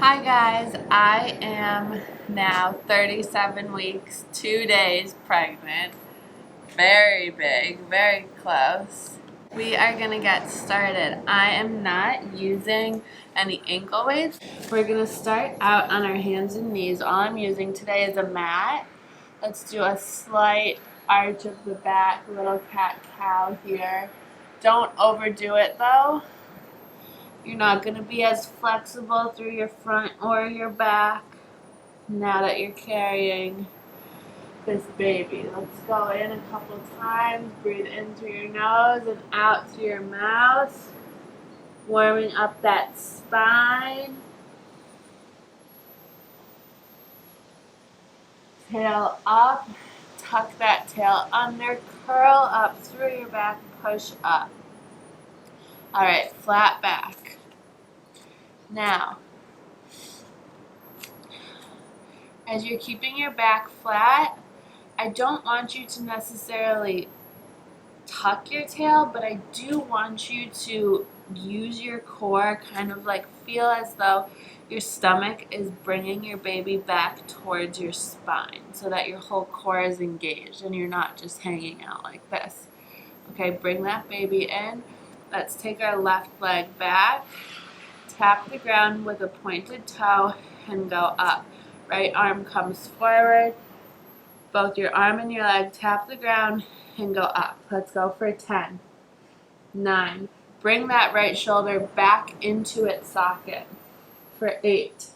Hi guys, I am now 37 weeks, 2 days pregnant. Very big, very close. We are gonna get started. I am not using any ankle weights. We're gonna start out on our hands and knees. All I'm using today is a mat. Let's do a slight arch of the back, little cat-cow here. Don't overdo it though. You're not going to be as flexible through your front or your back now that you're carrying this baby. Let's go in a couple times. Breathe in through your nose and out through your mouth. Warming up that spine. Tail up. Tuck that tail under. Curl up through your back. Push up. Alright, flat back. Now, as you're keeping your back flat, I don't want you to necessarily tuck your tail, but I do want you to use your core, kind of like feel as though your stomach is bringing your baby back towards your spine so that your whole core is engaged and you're not just hanging out like this. Okay, bring that baby in. Let's take our left leg back. Tap the ground with a pointed toe and go up. Right arm comes forward. Both your arm and your leg tap the ground and go up. Let's go for 10, 9. Bring that right shoulder back into its socket for 8,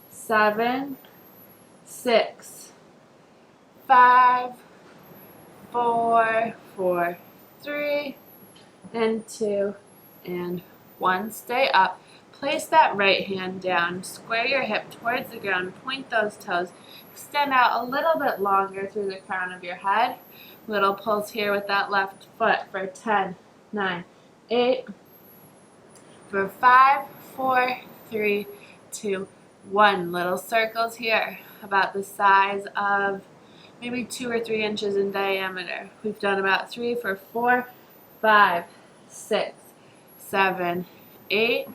7, 6, 5, 4, 3, and 2, and 1. Stay up. Place that right hand down. Square your hip towards the ground. Point those toes. Extend out a little bit longer through the crown of your head. Little pulse here with that left foot for 10, 9, 8, for 5, 4, 3, 2, 1. Little circles here about the size of maybe 2 or 3 inches in diameter. We've done about 3 for 4, 5, 6, 7, 8,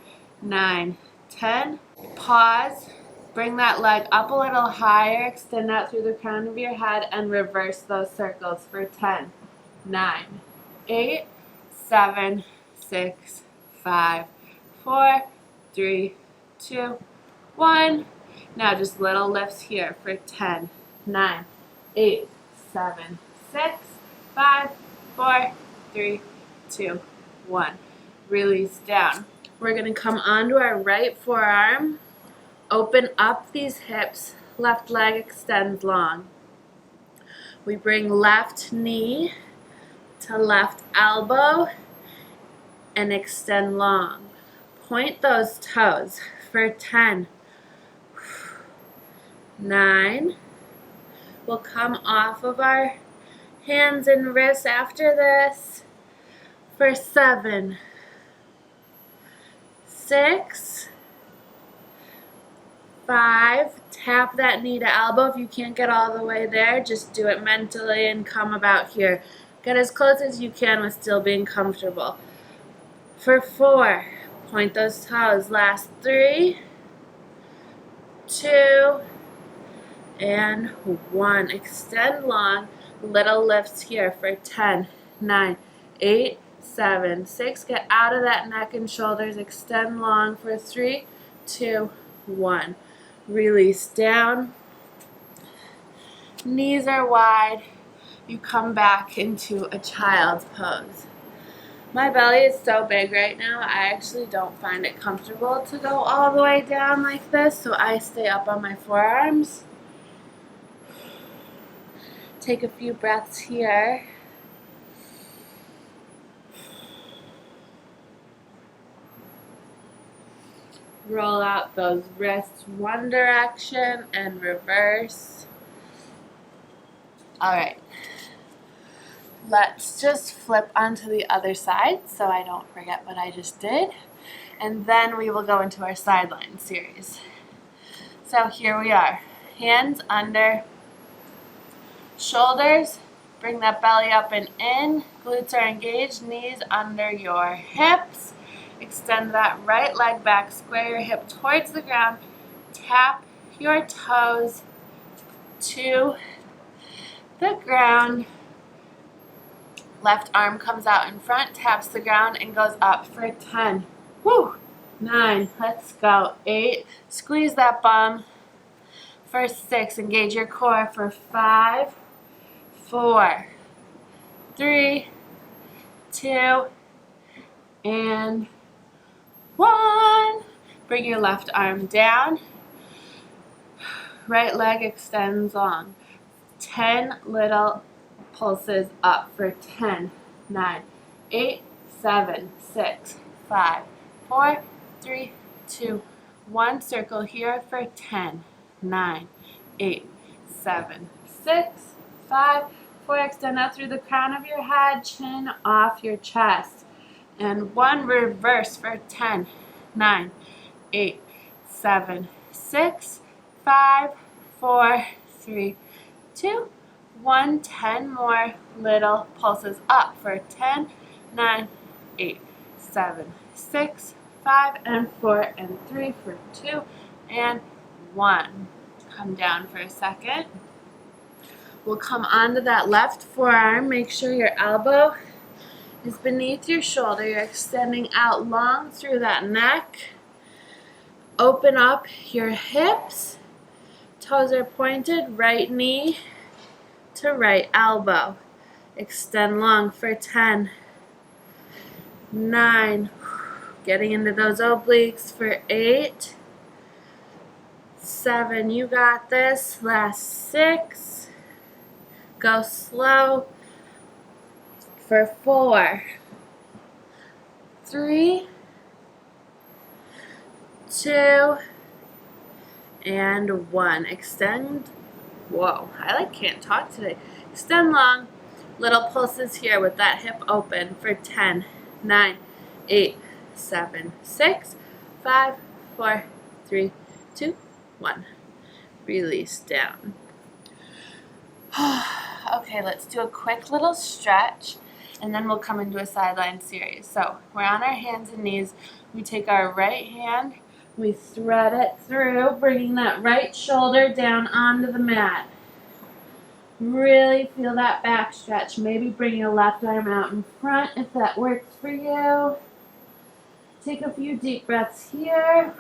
9, 10. Pause. Bring that leg up a little higher. Extend out through the crown of your head and reverse those circles for 10, 9, 8, 7, 6, 5, 4, 3, 2, 1. Now just little lifts here for 10, 9, 8, 7, 6, 5, 4, 3, 2, 1. Release down. We're going to come onto our right forearm. Open up these hips. Left leg extends long. We bring left knee to left elbow and extend long. Point those toes for 10, 9. We'll come off of our hands and wrists after this for 7, 6, 5. Tap that knee to elbow. If you can't get all the way there, just do it mentally and come about here. Get as close as you can with still being comfortable. For 4, point those toes. Last 3, 2, and 1. Extend long. Little lifts here for 10, 9, 8, 7, 6. Get out of that neck and shoulders. Extend long for 3, 2, 1. Release down. Knees are wide. You come back into a child's pose. My belly is so big right now, I actually don't find it comfortable to go all the way down like this, so I stay up on my forearms. Take a few breaths here. Roll out those wrists one direction and reverse. Alright, let's just flip onto the other side so I don't forget what I just did. And then we will go into our sideline series. So here we are. Hands under shoulders. Bring that belly up and in. Glutes are engaged. Knees under your hips. Extend that right leg back, square your hip towards the ground, tap your toes to the ground. Left arm comes out in front, taps the ground, and goes up for 10. Woo! 9, let's go. 8, squeeze that bum. For 6, engage your core. For 5, 4, 3, 2, and 1. Bring your left arm down. Right leg extends long. 10 little pulses up for 10, 9, 8, 7, 6, 5, 4, 3, 2, 1. Circle here for 10, 9, 8, 7, 6, 5, 4. Extend out through the crown of your head, chin off your chest. And 1. Reverse for 10, 9, 8, 7, 6, 5, 4, 3, 2, 1. 10 more little pulses up for 10, 9, 8, 7, 6, 5, and 4, and 3 for 2, and 1. Come down for a second. We'll come onto that left forearm. Make sure your elbow is beneath your shoulder. You're extending out long through that neck. Open up your hips. Toes are pointed, right knee to right elbow. Extend long for 10, 9, getting into those obliques for 8, 7, you got this, last 6, go slow for 4, 3, 2, and 1. Extend. Whoa, I can't talk today. Extend long. Little pulses here with that hip open for 10, 9, 8, 7, 6, 5, 4, 3, 2, 1. Release down. Okay, let's do a quick little stretch, and then we'll come into a sideline series. So we're on our hands and knees. We take our right hand, we thread it through, bringing that right shoulder down onto the mat. Really feel that back stretch. Maybe bring your left arm out in front if that works for you. Take a few deep breaths here.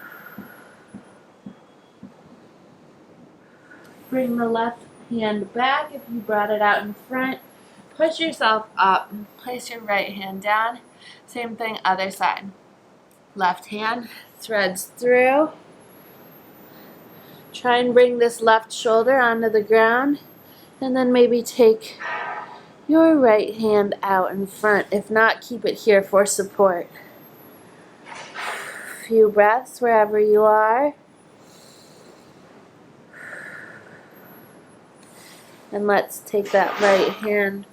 Bring the left hand back if you brought it out in front. Push yourself up. Place your right hand down. Same thing, other side. Left hand threads through. Try and bring this left shoulder onto the ground. And then maybe take your right hand out in front. If not, keep it here for support. Few breaths wherever you are. And let's take that right hand,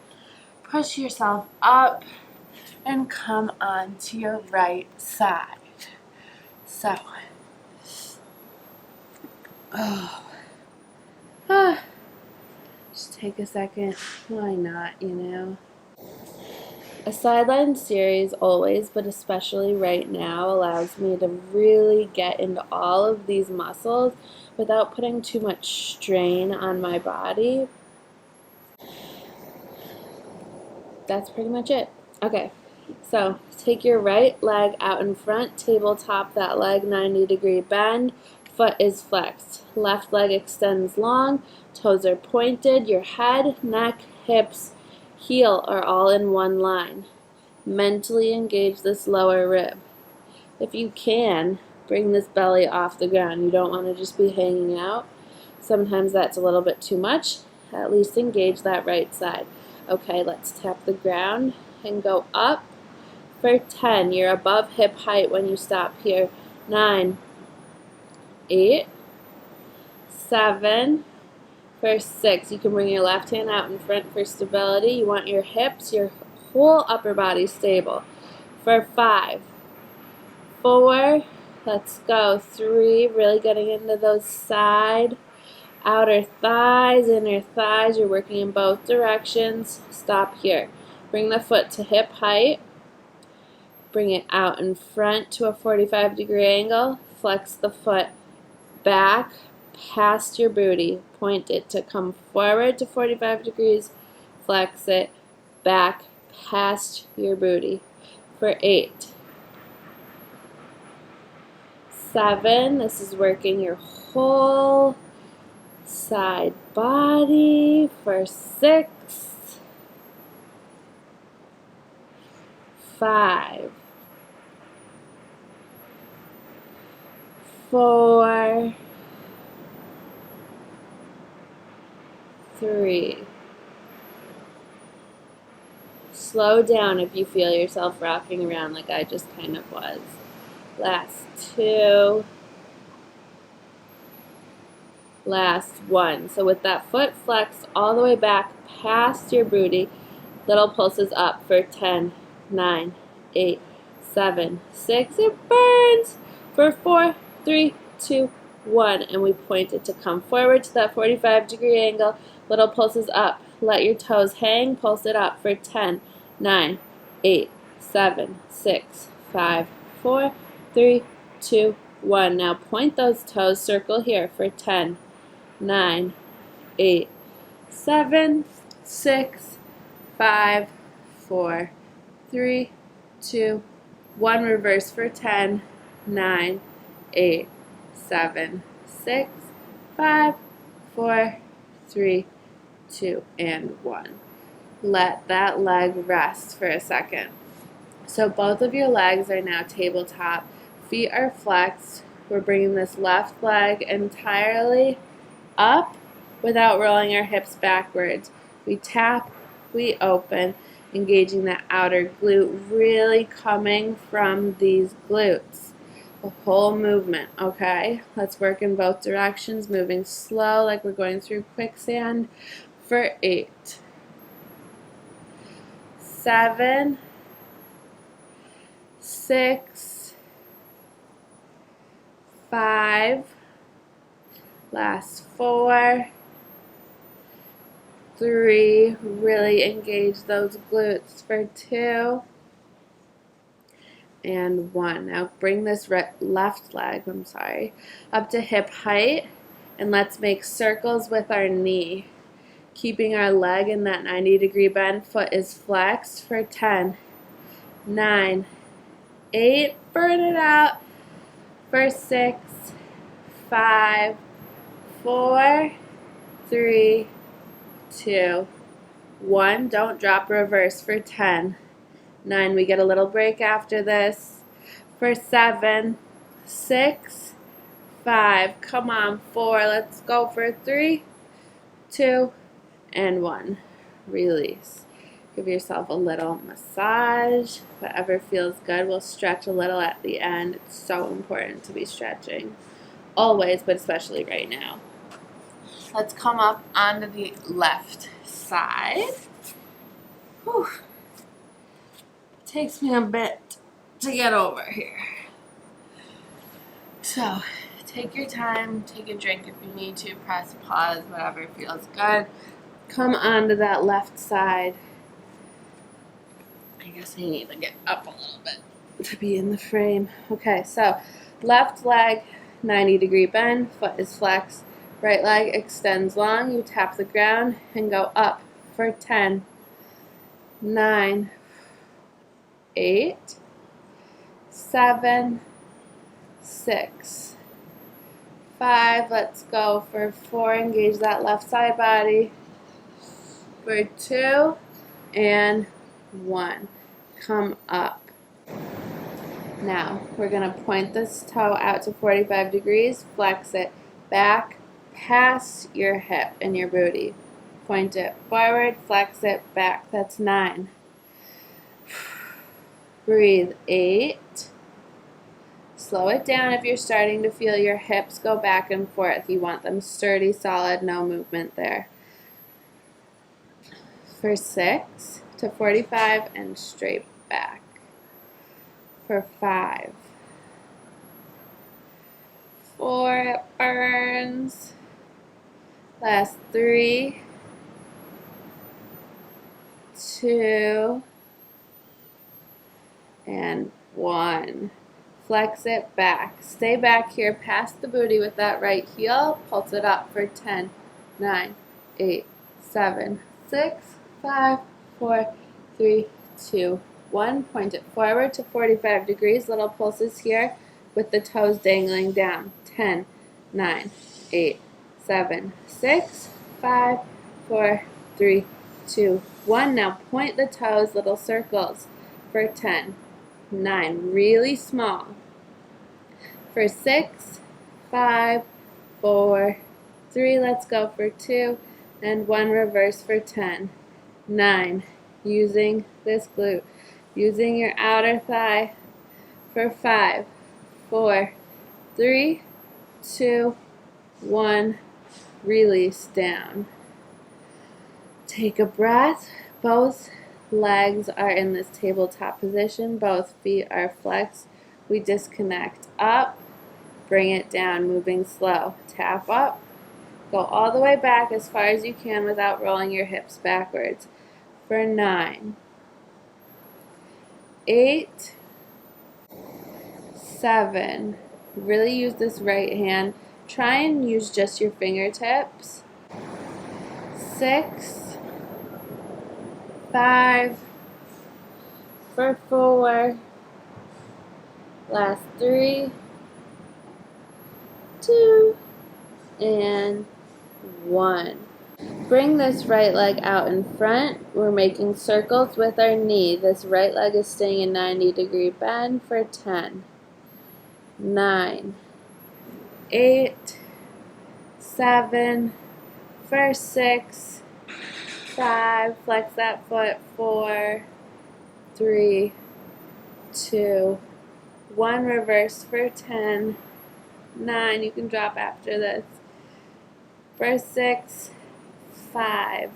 push yourself up, and come on to your right side. So, just take a second. Why not, you know? A sideline series always, but especially right now, allows me to really get into all of these muscles without putting too much strain on my body. That's pretty much it. Okay, so take your right leg out in front, tabletop that leg, 90-degree bend, foot is flexed. Left leg extends long, toes are pointed, your head, neck, hips, heel are all in one line. Mentally engage this lower rib. If you can, bring this belly off the ground. You don't want to just be hanging out. Sometimes that's a little bit too much. At least engage that right side. Okay, let's tap the ground and go up for 10. You're above hip height when you stop here. 9, 8, 7, for 6. You can bring your left hand out in front for stability. You want your hips, your whole upper body stable. For 5, 4, let's go. 3, really getting into those side, outer thighs, inner thighs. You're working in both directions. Stop here. Bring the foot to hip height. Bring it out in front to a 45-degree angle. Flex the foot back past your booty. Point it to come forward to 45 degrees. Flex it back past your booty. For 8, 7, this is working your whole side body. For 6, 5, 4, 3. Slow down if you feel yourself rocking around like I just kind of was. Last 2. Last 1. So with that foot flexed all the way back past your booty, little pulses up for 10, 9, 8, 7, 6. It burns. For 4, 3, 2, 1. And we point it to come forward to that 45-degree angle. Little pulses up. Let your toes hang. Pulse it up for 10, 9, 8, 7, 6, 5, 4, 3, 2, 1. Now point those toes. Circle here for 10, 9, 8, 7, 6, 5, 4, 3, 2, 1. Reverse for 10, 9, 8, 7, 6, 5, 4, 3, 2, and 1. Let that leg rest for a second. So both of your legs are now tabletop. Feet are flexed. We're bringing this left leg entirely up without rolling our hips backwards. We tap, we open, engaging that outer glute, really coming from these glutes. The whole movement, okay? Let's work in both directions, moving slow like we're going through quicksand. For 8, 7, 6, 5, last 4, 3, really engage those glutes. For 2, and 1. Now bring this left leg, up to hip height, and let's make circles with our knee. Keeping our leg in that 90-degree bend, foot is flexed. For 10, 9, 8, burn it out. For 6, 5, 4, 3, 2, 1. Don't drop, reverse for 10, 9. We get a little break after this. For 7, 6, 5. Come on, 4. Let's go for 3, 2, and 1. Release. Give yourself a little massage. Whatever feels good. We'll stretch a little at the end. It's so important to be stretching. Always, but especially right now. Let's come up onto the left side. Whew. Takes me a bit to get over here. So, take your time, take a drink if you need to, press pause, whatever feels good. Come onto that left side. I guess I need to get up a little bit to be in the frame. Okay, so left leg, 90-degree bend, foot is flexed. Right leg extends long. You tap the ground and go up for 10, 9, 8, 7, 6, 5. Let's go for 4. Engage that left side body. For 2 and 1. Come up. Now we're going to point this toe out to 45 degrees. Flex it back past your hip and your booty. Point it forward. Flex it back. That's 9. Breathe. 8. Slow it down if you're starting to feel your hips go back and forth. You want them sturdy, solid, no movement there. For 6 to 45 and straight back. For 5, 4, it burns. Last 3, 2, and 1. Flex it back. Stay back here past the booty with that right heel. Pulse it up for 10, 9, 8, 7, 6, 5, 4, 3, 2, 1. Point it forward to 45 degrees. Little pulses here with the toes dangling down. 10, 9, 8, 7, 6, 5, 4, 3, 2, 1. Now point the toes, little circles for 10, 9, really small. For 6, 5, 4, 3, let's go for 2, and 1, reverse for 10, 9, using this glute, using your outer thigh for 5, 4, 3, 2, 1, release down. Take a breath. Both legs are in this tabletop position. Both feet are flexed. We disconnect up, bring it down, moving slow. Tap up, go all the way back as far as you can without rolling your hips backwards. For 9, 8, 7. Really use this right hand. Try and use just your fingertips. 6, 5, for 4, last 3, 2, and 1. Bring this right leg out in front. We're making circles with our knee. This right leg is staying in 90-degree bend for 10, 9, 8, 7, for 6, 5, flex that foot, 4, 3, 2, 1, reverse for 10, 9, you can drop after this, for 6, 5,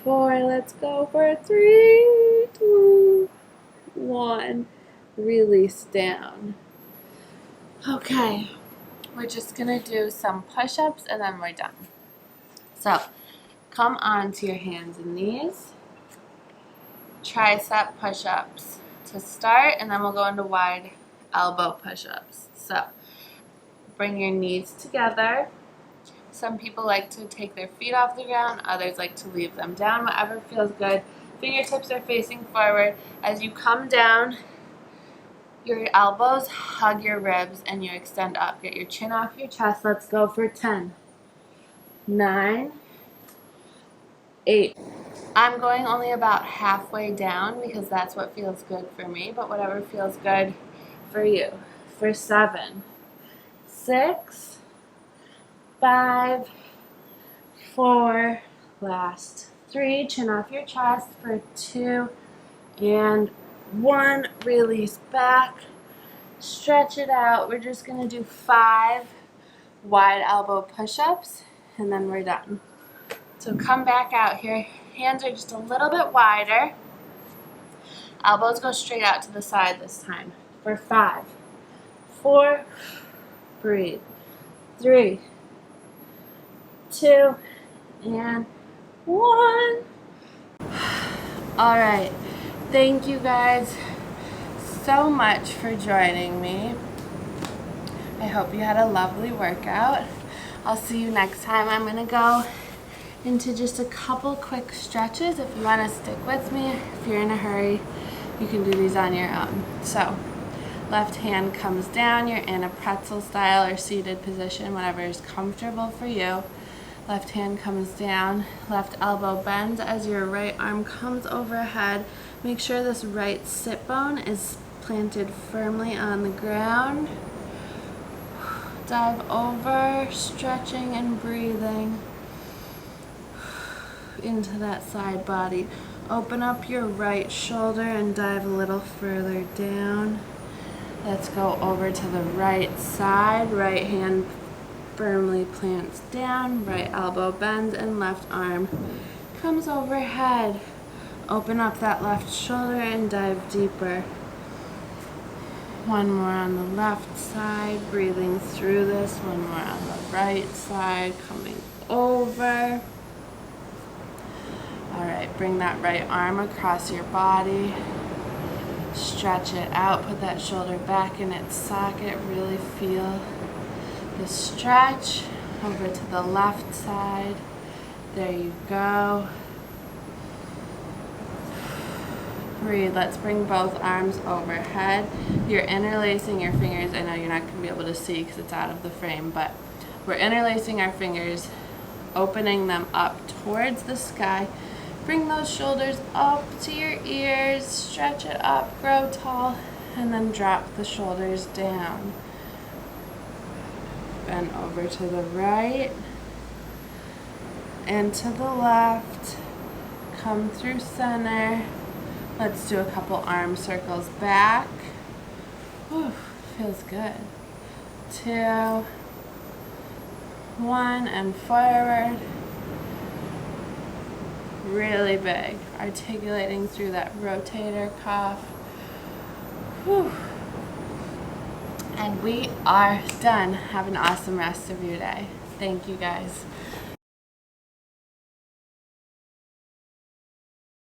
4, let's go for 3, 2, 1, release down. Okay, we're just going to do some push-ups and then we're done. So, come onto your hands and knees, tricep push-ups to start, and then we'll go into wide elbow push-ups. So, bring your knees together. Some people like to take their feet off the ground, others like to leave them down, whatever feels good. Fingertips are facing forward. As you come down, your elbows hug your ribs and you extend up. Get your chin off your chest. Let's go for 10, 9, 8. I'm going only about halfway down because that's what feels good for me, but whatever feels good for you. For 7, 6, 5, 4, last 3, chin off your chest for 2, and 1, release back, stretch it out. We're just going to do 5 wide elbow push-ups, and then we're done. So come back out here. Hands are just a little bit wider. Elbows go straight out to the side this time. For 5, 4, breathe, 3, 2, and 1. All right. Thank you guys so much for joining me. I hope you had a lovely workout. I'll see you next time. I'm going to go into just a couple quick stretches. If you want to stick with me, if you're in a hurry, you can do these on your own. So, left hand comes down. You're in a pretzel style or seated position, whatever is comfortable for you. Left hand comes down. Left elbow bends as your right arm comes overhead. Make sure this right sit bone is planted firmly on the ground. Dive over, stretching and breathing into that side body. Open up your right shoulder and dive a little further down. Let's go over to the right side. Right hand firmly plants down, right elbow bends, and left arm comes overhead. Open up that left shoulder and dive deeper. One more on the left side, breathing through this. One more on the right side, coming over. All right, bring that right arm across your body. stretch it out, put that shoulder back in its socket, really feel the stretch. Over to the left side. There you go. Breathe. Let's bring both arms overhead. You're interlacing your fingers. I know you're not going to be able to see because it's out of the frame, but we're interlacing our fingers, opening them up towards the sky. Bring those shoulders up to your ears, stretch it up, grow tall, and then drop the shoulders down. Bend over to the right and to the left. Come through center. Let's do a couple arm circles back. Whew, feels good. 2, 1, and forward. Really big. Articulating through that rotator cuff. Whew. And we are done. Have an awesome rest of your day. Thank you guys.